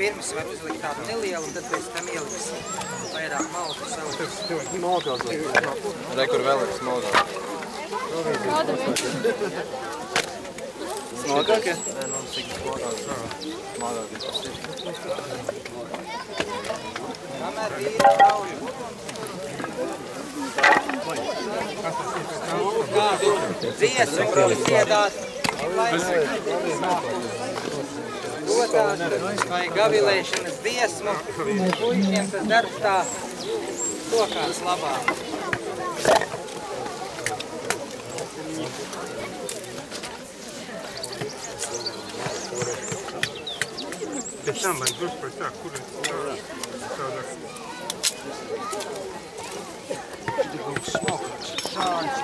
Pirms var uzlikt tādu nelielu, un tad pēc tam ieliks vairāk malku savu. Re, kur vēl ir smogāk. Smogāk, ja? Nē, nu, cik smogāk. Smogāk, ja tas ir. Kamēr vīri kauju. Kādu dziesmu dziedāt, dotās vai gavilēšanas dziesmu, puišiem tas darbs tā sokās labāk. Te tam lai dus par tā, kur ir tādā. Kaut smokaks, šāds.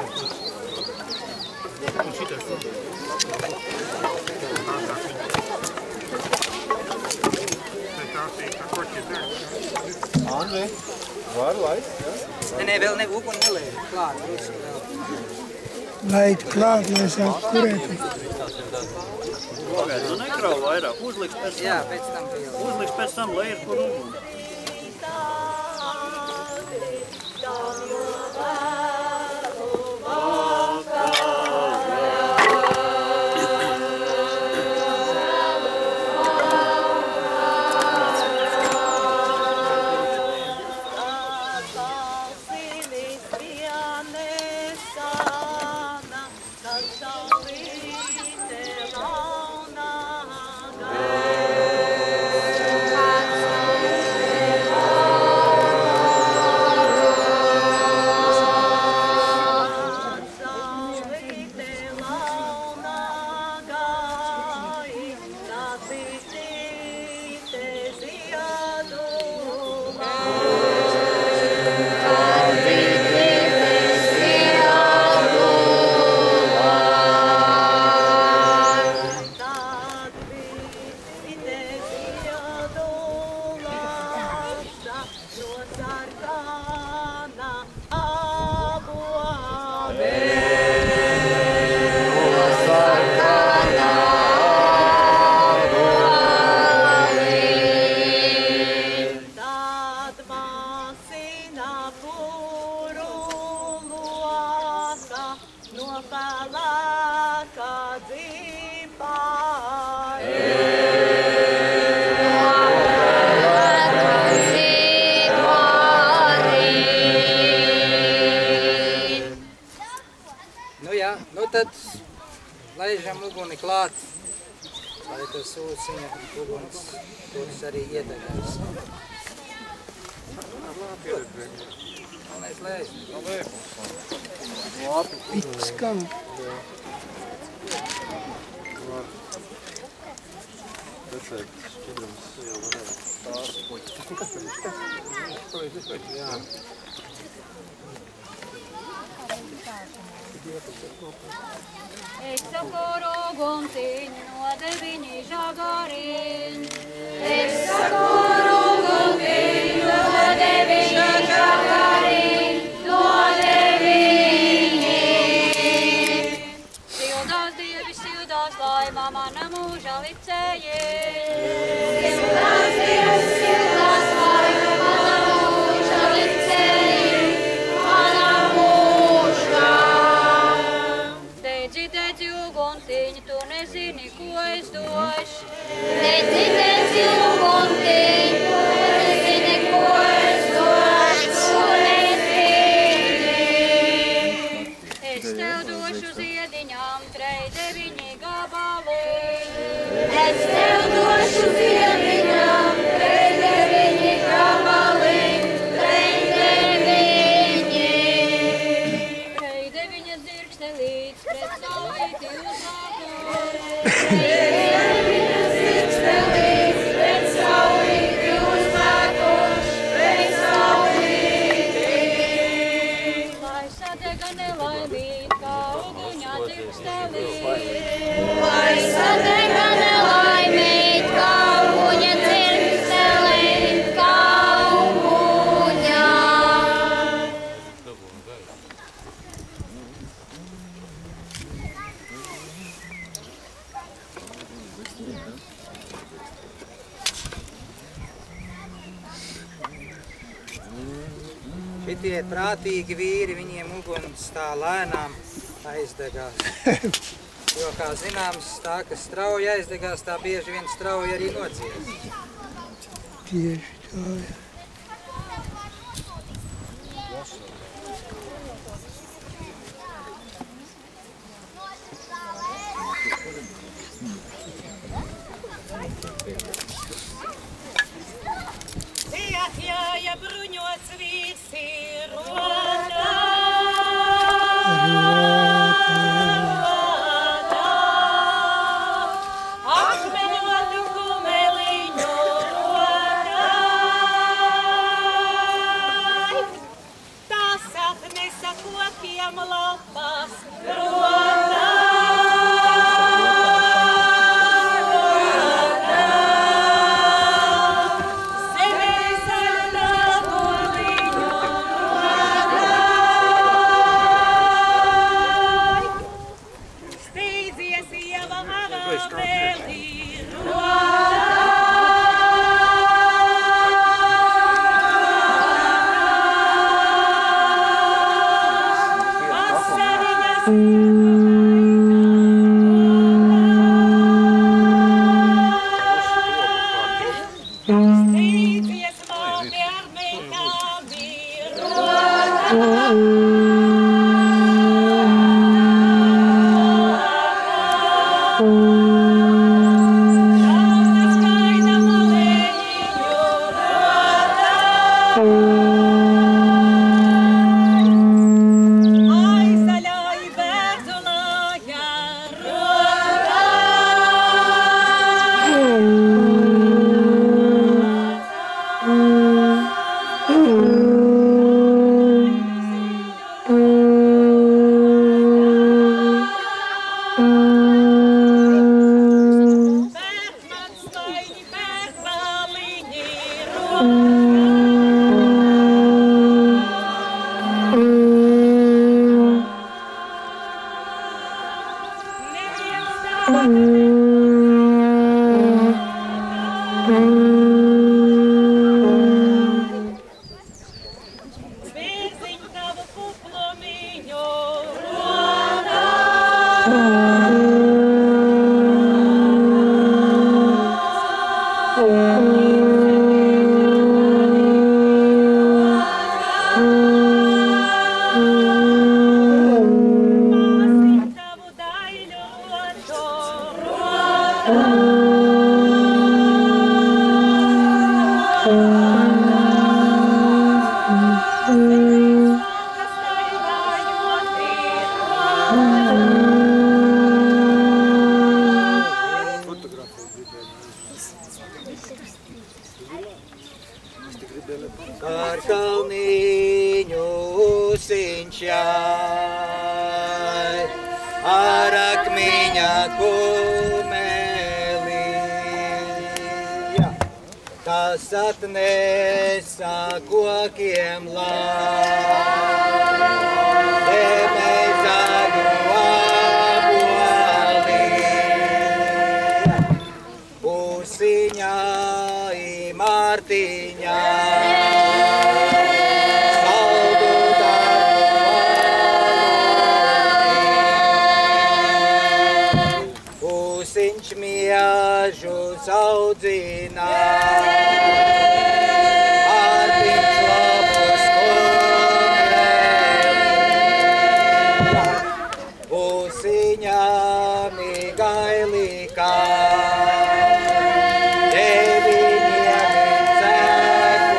Un šitas. Andri, var laist, ja? Nē, vēl ne uguni nelēja klāt, drusku vēl. Laid klāt, lai sāk kurēt. Pagaid, nu nekrauj vairāk, uzliks pēc tam. Jā, pēc tam pielik. Uzliks pēc tam, lai ir kur uguni. Tad laižam uguni klāt, lai tas ūciņa uguns turis arī iedegās. Galvenais lēst. Pits kam. Redzēt, šķidrums jau varētu tās puķi. Jā. Es sakoru guntiņu no deviņi žagariņ. Es sakoru guntiņu no deviņi žagariņ, no deviņi. Sildās dievi, sildās, lai mana mūža licēji. Sildās dievi, sildās, lai mana mūža licēji. Dedzi uguntiņu, tu nezini, ko es došu. Dedzi uguntiņu, Šitie prātīgi vīri, viņiem uguns tā lēnām aizdegās. Jo, kā zināms, tā, kas strauji aizdegās, tā bieži vien strauji arī nodzies. Tieši tā, jā. Atjāja bruņots vīrs ir rotā. Akmeņotu kumeliņu rotā. Tās atnesa kokiem lapas rotā. Ar kalniņu usiņšai, ar akmeņa kumeli, tas atnesa kokiem zeme zaļu aboli, usiņai Martiņai. Miežus audzina, Mārtiņš labus kumeli, usiņām igailīkā, deviņiem sekoja,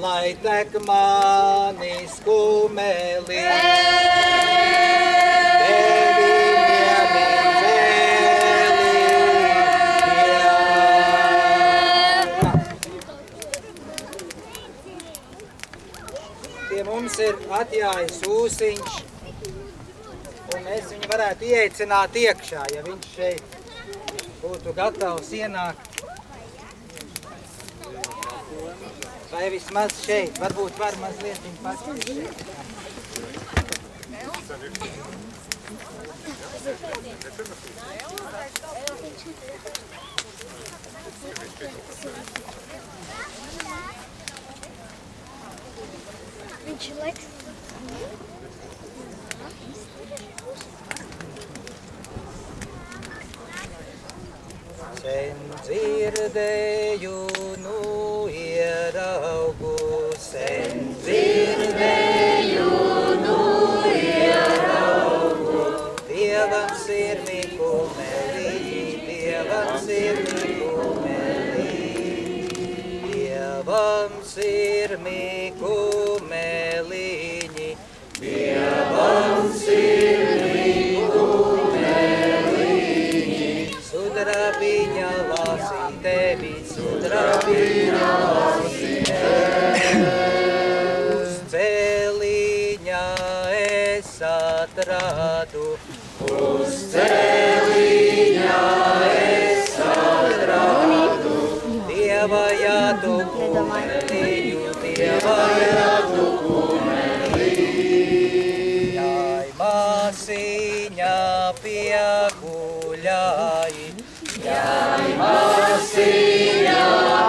lai tek manis kumeli. Pie mums ir atjājis ūsiņš, un mēs viņu varētu ieaicināt iekšā, ja viņš šeit būtu gatavs ienākt. Vai vismaz šeit, varbūt var mazliet viņu paskatīt šeit. Sen dzirdēju, nu ieraugu, sen dzirdēju, nu ieraugu. Dievam sirmi kumeliņi, Dievam sirmi kumeliņi. Dievam sirmi kumeliņi, Dievam sirmi kumeliņi. Sudrabiņa lāsī tevi, sudrabiņa lāsī tevi. Uz celiņa es atradu, uz celiņa es atradu. Dieva jātu kumeliņu, Dieva jātu kumeliņu. Jai māsiņa pieguļāji, jai māsiņa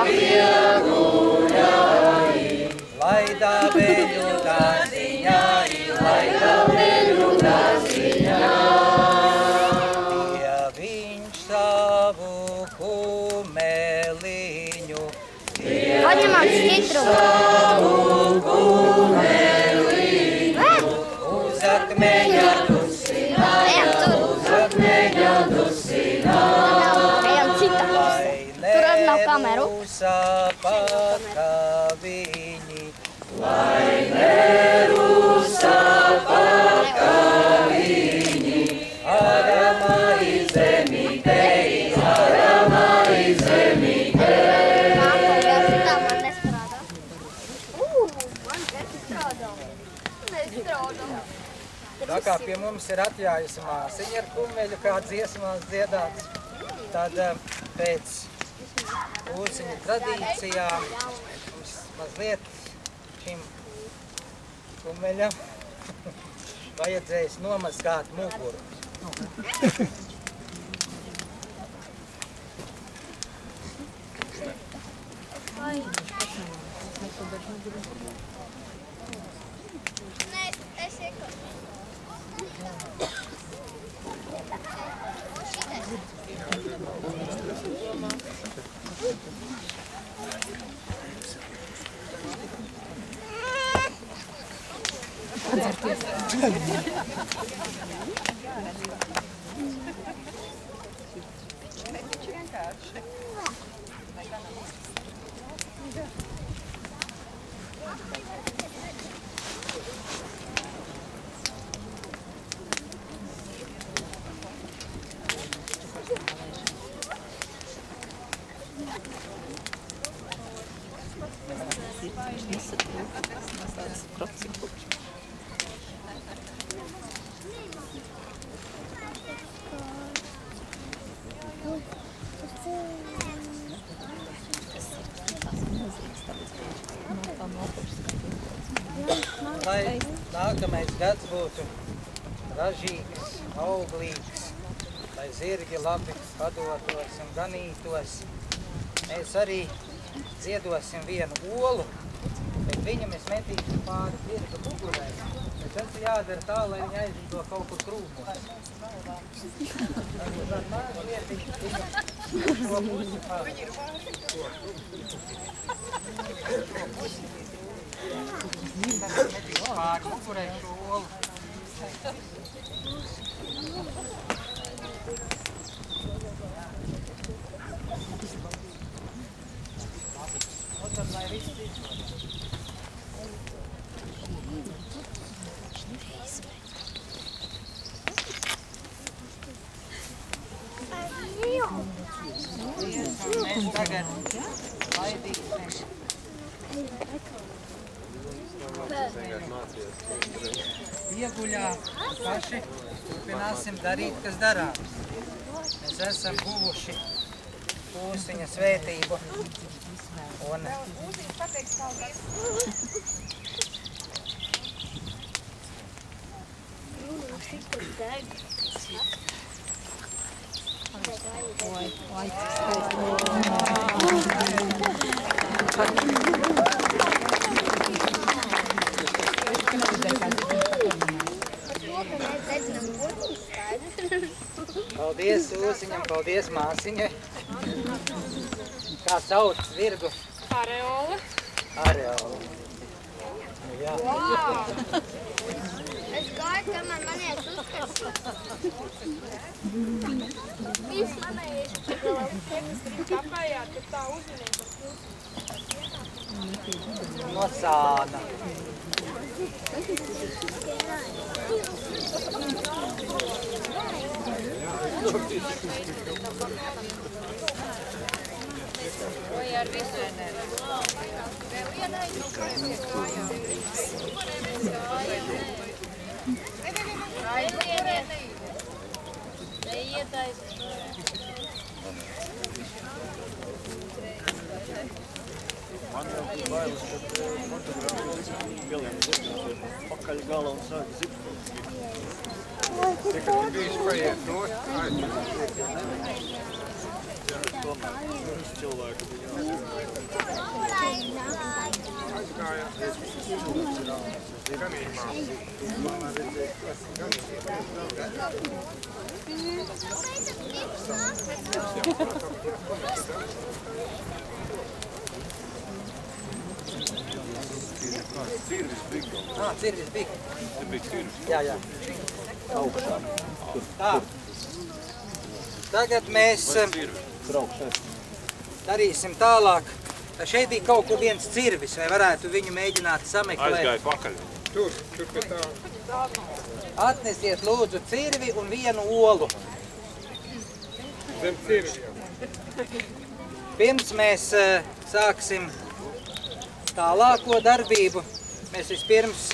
pieguļāji. Lai dabeļu dāziņāji, lai dabeļu dāziņāji. Dieviņš savu kumeliņu, Dieviņš savu kumeliņu. Uz akmeņa dusināja, uz akmeņa dusināja. Lai nerūsa pakaviņi, lai nerūsa pakaviņi. Arama izemītei, arama izemītei. Tā kā pie mums ir atļājusi māsiņa ar kumeļu, kā dziesmās dziedāts, tad pēc Ūsiņu tradīcijām mums mazliet šim kumeļam vajadzēs nomazgāt muguru. Lai nākamais gads būtu ražīgs, auglīgs, lai zirgi labi padotos un ganītos, mēs arī ziedosim vienu olu, bet viņu mēs metīsim pāri zirga mugurē. Bet tas jādara tā, lai viņi aizlido kaut kur krūmos. Tad māju vietiņu viņu šo pusi pāri. Metīs pāri mugurē šo olu. Un tad, lai viss izmanto. Mēs tagad laidīsim. Ieguļā paši turpināsim darīt, kas darāms. Mēs esam guvuši Ūsiņa svētību un māsiņam, paldies māsiņai. Kā sauc virgu? Areola. Areola. Jā. Es gāju, kamēr manies uzskats. Viss manējies. Kāpējāt, ka tā uzmanība. No sāna. Vai ar visu? Man jau bija bailes, kad Portugāļiem zipus pakaļ gala un sāk zipus. Tikai tu bijis paiet no, Tomēr cilvēku bija aizgājās. Ganījumā. Cirvis bija. Cirvis bija. Te bija cirvis. Jā. Augšā. Tā. Tagad mēs darīsim tālāk. Šeit bija kaut kur viens cirvis, vai varētu viņu mēģināt sameklēt? Aizgāja pakaļ. Tur pie tā. Atnesiet lūdzu cirvi un vienu olu. Zem cirviem. Pirms mēs sāksim tālāko darbību, mēs vispirms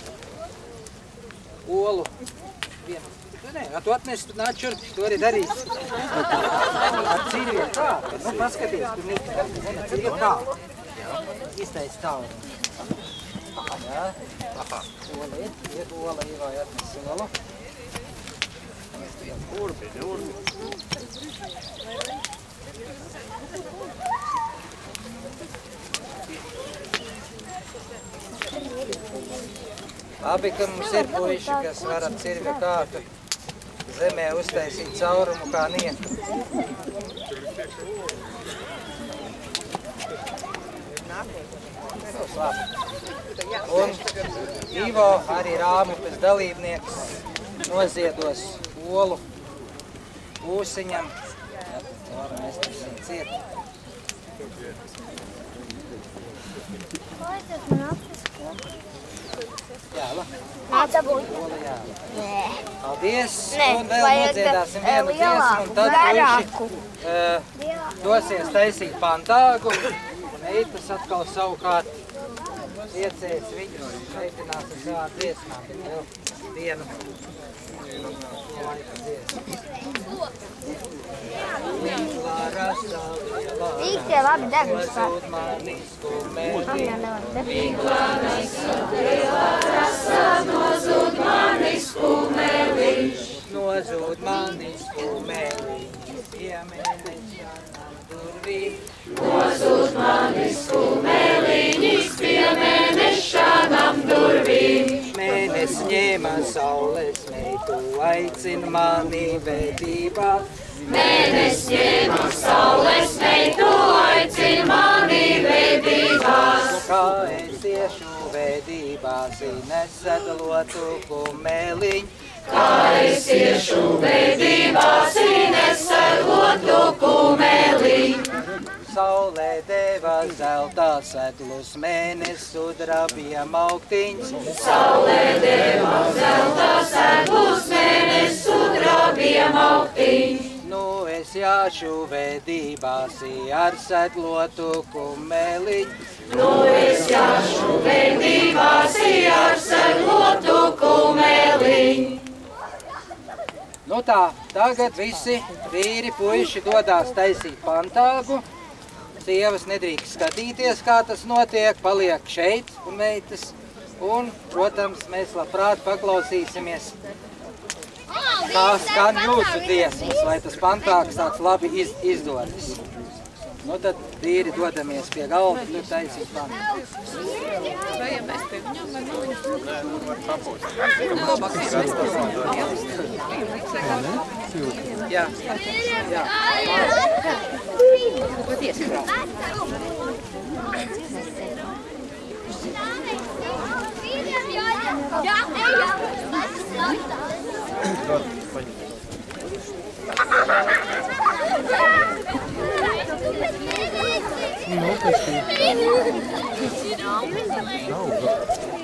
olu vienu. Nē, tu atnesi, tu nāc šurp, tu arī darīsi. Ar cirviem kā? Nu, paskaties, tur ir kā. Iztaisi tālu. Jā. Ola ir ola, Ivai atnes olu. urbi. Labi, ka mums ir puiši, kas var ar cirvju kātu zemē uztaisīt caurumu kā nieku. Un Ivo, arī Rāmupes dalībnieks, noziedos olu ūsiņam. Mēs tasim ciet. Jā, labi. Ola, jā. Paldies. Un vēl nodziedāsim vienu dziesmu, un tad puiši dosies taisīt pantāgu. Un Eitas atkal savukārt iecēs viņus, reitinās ar savām dziesmām. Vēl vienu laika dziesmu. Īstie labi degums var. Nozūd manis kumeliņš, Nozūd manis kumeliņš, piemēnešanām durvīm. nozūd manis kumeliņš, piemēnešanām durvīm. Mēnes ņēma saules meitu, aicina mani vedībā. Mēnes ņēma saules meitu, aicina mani vedībās. Nu, kā es iešu vedībās, nesadalotu kumeliņu. Kā es iešu vedībās, nesadalotu kumeliņu. Saulē deva zeltā sedlus, mēnes sudrabiem augtiņas. Saulē deva zeltā sedlus, mēnes sudrabiem augtiņš. Nu es jāšu vedībās ar sedlotu kumeliņu. Nu es jāšu vedībās ar sedlotu kumeliņu. Nu tā, tagad visi vīri puiši dodās taisīt pantāgu. Sievas nedrīkst skatīties, kā tas notiek, paliek šeit un meitas. Un, protams, mēs labprāt paklausīsimies, kā skan jūsu dziesmas, lai tas pantāgs tāds labi izdodas. Nu tad vīri dodamies pie galda, tur taisīt panu. Vai ja mēs pie viņām vai nav viņas? Jā. Jā.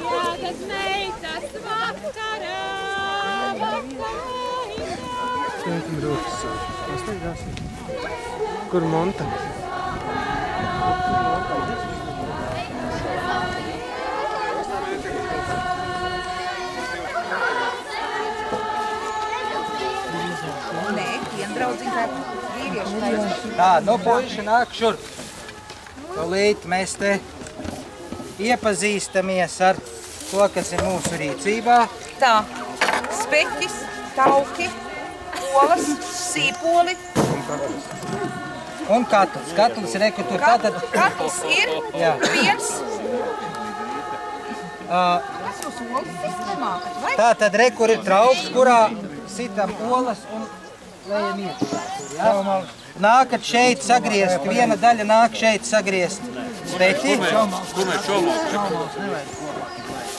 Jādas meitas vakarā, Sveikam rokas. Pastaigāsim. Kur monta? Nē, viendraudzīgi kā vīrieši taisa. Tā, nu puiši nāk šurp. Tūlīt mēs te iepazīstamies ar to, kas ir mūsu rīcībā. Tā, speķis, tauki, olas, sīpoli. Un katls. Katls ir reku tur. Tātad, Katls ir jā. viens. Kas jūs olas sistemākat, vai? Tātad rekur ir trauks, kurā sitam olas un lejam iekšā. Ja? Nākat šeit sagriezt, viena daļa nāk šeit sagriezt speķi. Ko mēs čomals?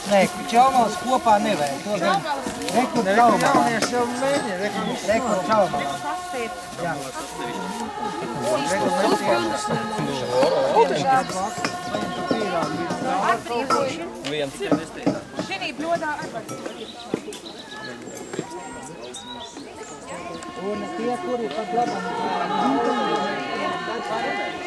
Nē, čaumals kopā nevajag. Rekur čaumals. Rekur čaumals. Jā. Šinī bļodā Un tie, kuri pat labam Thank you.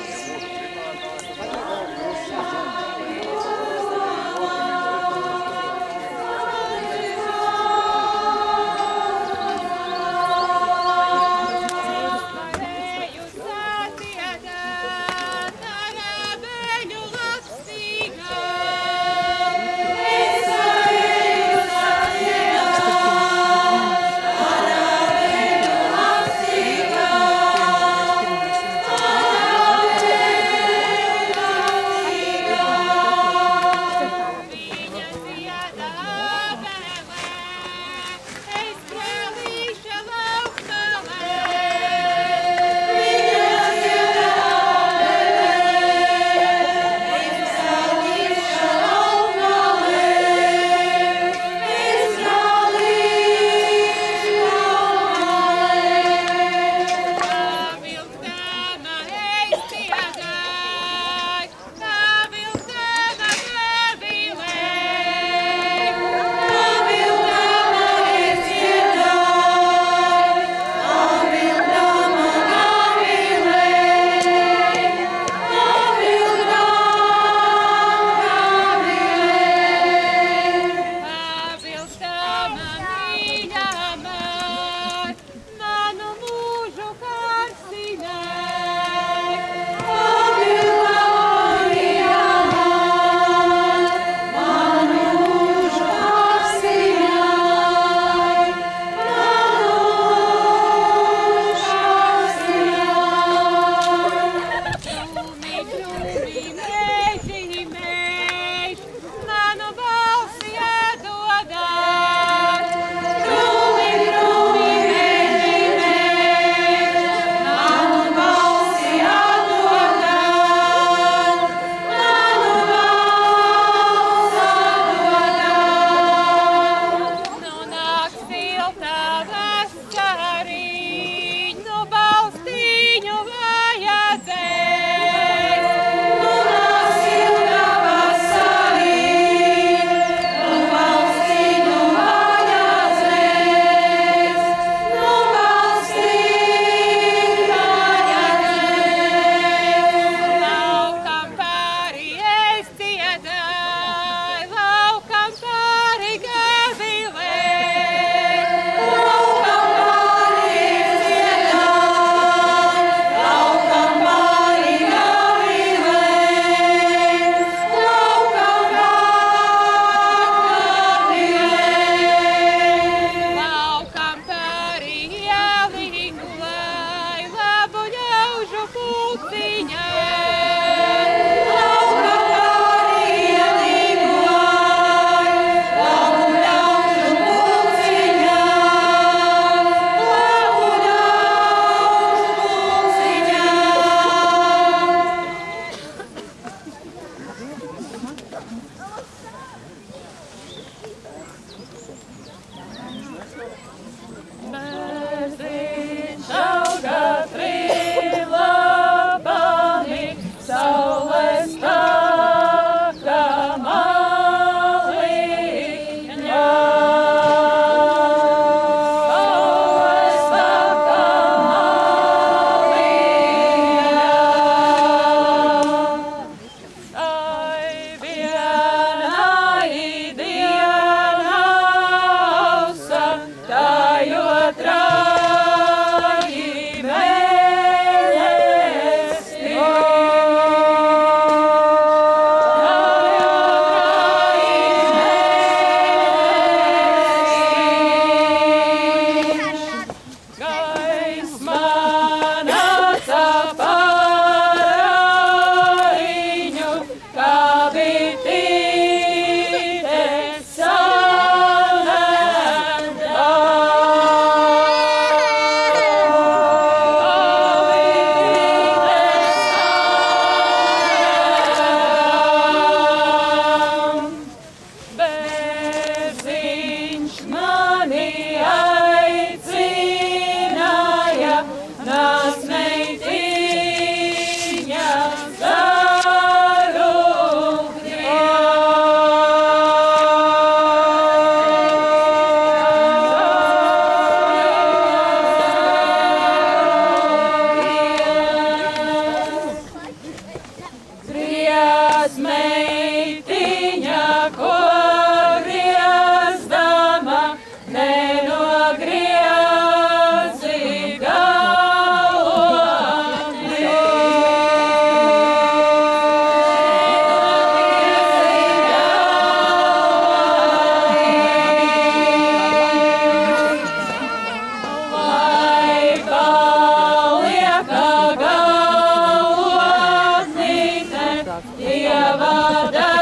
Griezt meitiņa, ko griezdama, nenogriezi galvani. Lai palieka galvotnīte, Dieva dēļ.